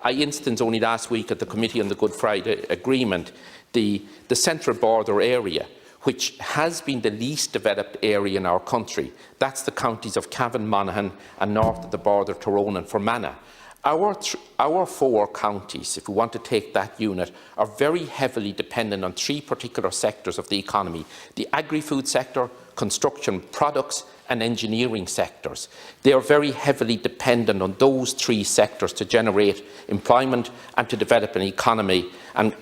I instanced only last week at the Committee on the Good Friday Agreement the central border area, which has been the least developed area in our country. That's the counties of Cavan, Monaghan and north of the border Tyrone and Fermanagh. Our 4 counties, if we want to take that unit, are very heavily dependent on 3 particular sectors of the economy: the agri-food sector, construction products and engineering sectors. They are very heavily dependent on those 3 sectors to generate employment and to develop an economy and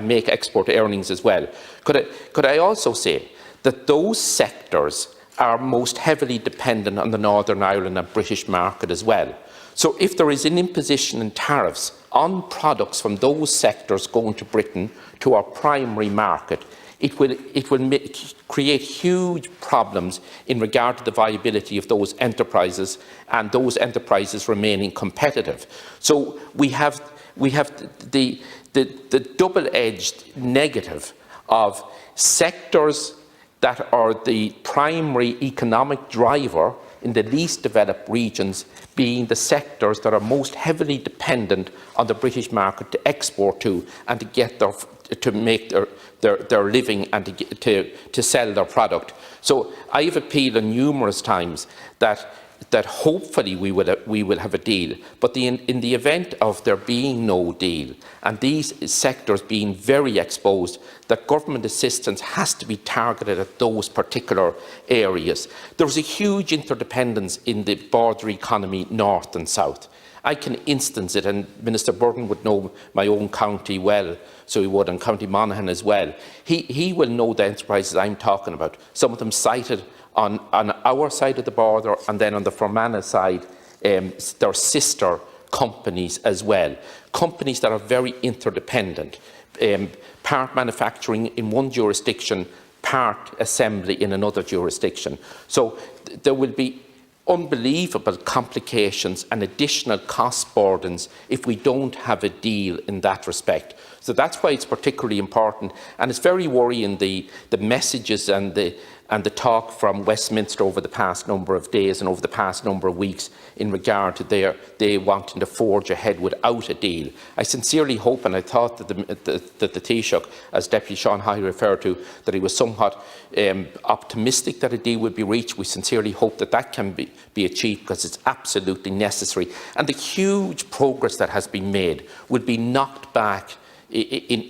make export earnings as well. Could I also say that those sectors are most heavily dependent on the Northern Ireland and British market as well. So if there is an imposition in tariffs on products from those sectors going to Britain, to our primary market, it will create huge problems in regard to the viability of those enterprises and those enterprises remaining competitive. So we have the double-edged negative of sectors that are the primary economic driver in the least developed regions being the sectors that are most heavily dependent on the British market to export to and to get to make their living and to sell their product. So I have appealed numerous times that hopefully we will have a deal, but in the event of there being no deal and these sectors being very exposed, that government assistance has to be targeted at those particular areas. There's a huge interdependence in the border economy, north and south. I can instance it, and Minister Burton would know my own county well, so he would, and County Monaghan as well. He will know the enterprises I'm talking about. Some of them cited on our side of the border, and then on the Fermanagh side, their sister companies as well. Companies that are very interdependent. Part manufacturing in one jurisdiction, part assembly in another jurisdiction. So there will be unbelievable complications and additional cost burdens if we don't have a deal in that respect. So that's why it's particularly important, and it's very worrying the messages and the talk from Westminster over the past number of days and over the past number of weeks in regard to they wanting to forge ahead without a deal. I sincerely hope, and I thought that the Taoiseach, as Deputy Sean High referred to, that he was somewhat optimistic that a deal would be reached. We sincerely hope that that can be achieved, because it's absolutely necessary. And the huge progress that has been made will be knocked back in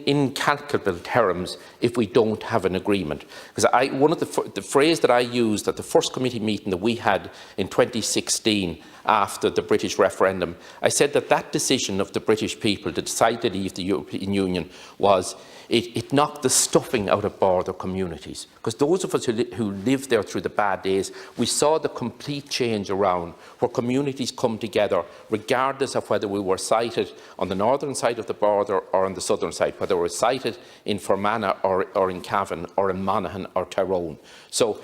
incalculable terms if we don't have an agreement. Because one of the phrase that I used at the first committee meeting that we had in 2016 after the British referendum, I said that decision of the British people to decide to leave the European Union was it knocked the stuffing out of border communities. Because those of us who lived there through the bad days, we saw the complete change around, where communities come together regardless of whether we were sited on the northern side of the border or on the southern side, whether we were sited in Fermanagh or in Cavan or in Monaghan or Tyrone. So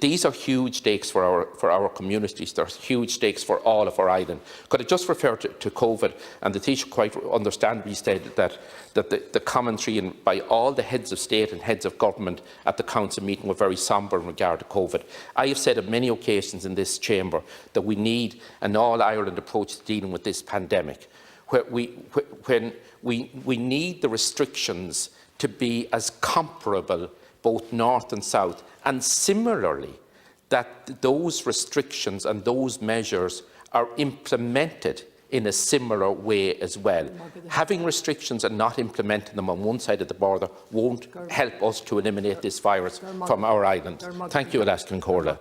these are huge stakes for our communities. They're huge stakes for all of our island. Could I just refer to COVID? And the Taoiseach quite understandably stated that the commentary by all the heads of state and heads of government at the council meeting were very sombre in regard to COVID. I have said on many occasions in this chamber that we need an all-Ireland approach to dealing with this pandemic, where when we need the restrictions to be as comparable both north and south, and similarly that those restrictions and those measures are implemented in a similar way as well. Having restrictions and not implementing them on one side of the border won't help us to eliminate this virus from our island. Thank you, Alaskan Corla.